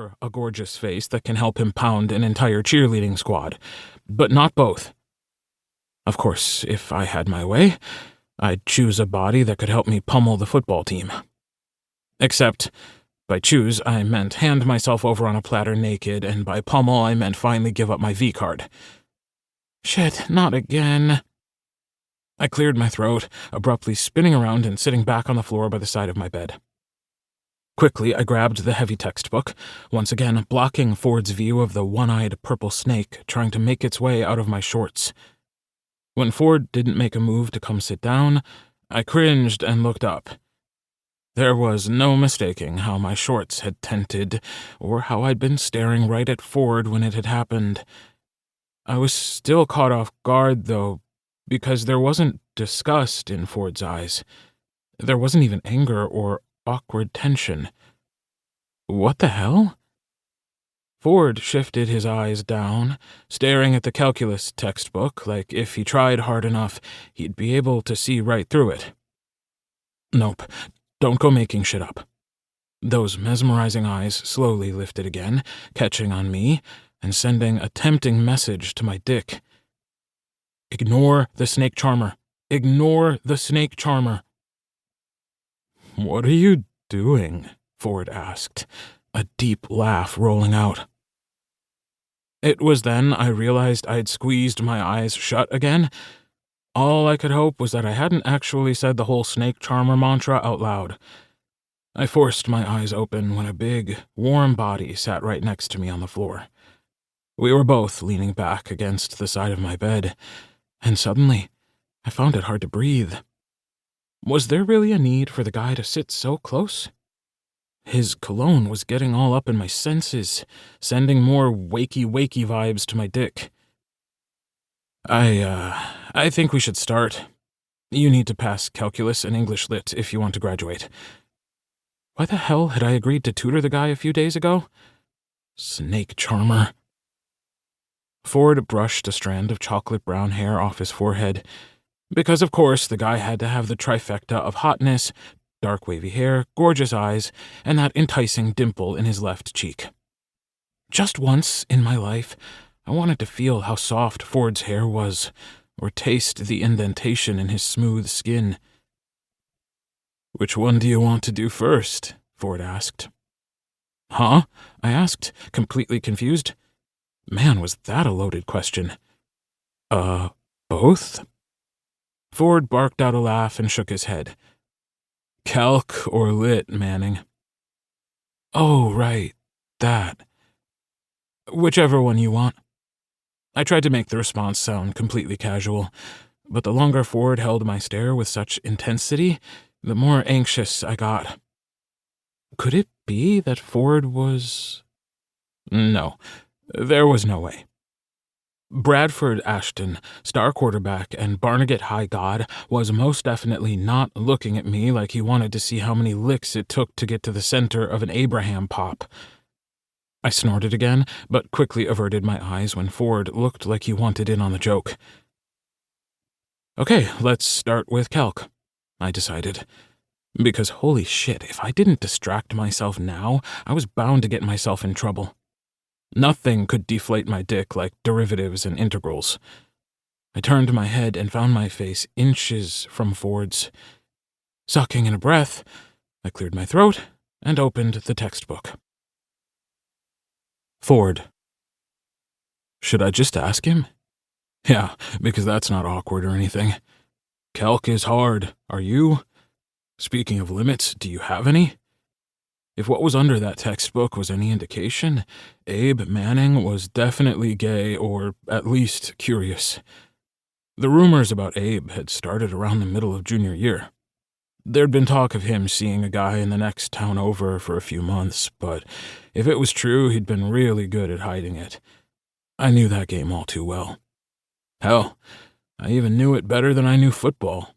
or a gorgeous face that can help him pound an entire cheerleading squad, but not both. Of course, if I had my way, I'd choose a body that could help me pummel the football team. Except, by choose, I meant hand myself over on a platter naked, and by pummel, I meant finally give up my V-card. Shit, not again. I cleared my throat, abruptly spinning around and sitting back on the floor by the side of my bed. Quickly, I grabbed the heavy textbook, once again blocking Ford's view of the one-eyed purple snake trying to make its way out of my shorts. When Ford didn't make a move to come sit down, I cringed and looked up. There was no mistaking how my shorts had tented, or how I'd been staring right at Ford when it had happened. I was still caught off guard, though, because there wasn't disgust in Ford's eyes. There wasn't even anger or awkward tension. What the hell? Ford shifted his eyes down, staring at the calculus textbook like if he tried hard enough, he'd be able to see right through it. Nope, don't go making shit up. Those mesmerizing eyes slowly lifted again, catching on me, and sending a tempting message to my dick. Ignore the snake charmer. Ignore the snake charmer. What are you doing? Ford asked, a deep laugh rolling out. It was then I realized I'd squeezed my eyes shut again. All I could hope was that I hadn't actually said the whole snake charmer mantra out loud. I forced my eyes open when a big, warm body sat right next to me on the floor. We were both leaning back against the side of my bed, and suddenly, I found it hard to breathe. Was there really a need for the guy to sit so close? His cologne was getting all up in my senses, sending more wakey-wakey vibes to my dick. I think we should start. You need to pass calculus and English lit if you want to graduate. Why the hell had I agreed to tutor the guy a few days ago? Snake charmer. Ford brushed a strand of chocolate brown hair off his forehead, because of course the guy had to have the trifecta of hotness, dark wavy hair, gorgeous eyes, and that enticing dimple in his left cheek. Just once in my life, I wanted to feel how soft Ford's hair was, or taste the indentation in his smooth skin. Which one do you want to do first? Ford asked. Huh? I asked, completely confused. Man, was that a loaded question. Both? Ford barked out a laugh and shook his head. Calc or lit, Manning? Oh, right. That. Whichever one you want. I tried to make the response sound completely casual, but the longer Ford held my stare with such intensity, the more anxious I got. Could it be that Ford was... No, there was no way. Bradford Ashton, star quarterback and Barnegat High God, was most definitely not looking at me like he wanted to see how many licks it took to get to the center of an Abraham pop. I snorted again, but quickly averted my eyes when Ford looked like he wanted in on the joke. Okay, let's start with calc, I decided. Because holy shit, if I didn't distract myself now, I was bound to get myself in trouble. Nothing could deflate my dick like derivatives and integrals. I turned my head and found my face inches from Ford's. Sucking in a breath, I cleared my throat and opened the textbook. Ford. Should I just ask him? Yeah, because that's not awkward or anything. Calc is hard. Are you? Speaking of limits, do you have any? If what was under that textbook was any indication, Abe Manning was definitely gay or at least curious. The rumors about Abe had started around the middle of junior year. There'd been talk of him seeing a guy in the next town over for a few months, but if it was true, he'd been really good at hiding it. I knew that game all too well. Hell, I even knew it better than I knew football.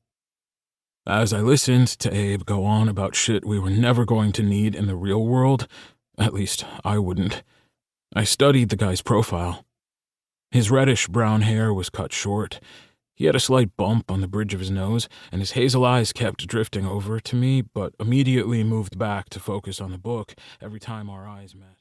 As I listened to Abe go on about shit we were never going to need in the real world, at least I wouldn't, I studied the guy's profile. His reddish-brown hair was cut short. He had a slight bump on the bridge of his nose, and his hazel eyes kept drifting over to me, but immediately moved back to focus on the book every time our eyes met.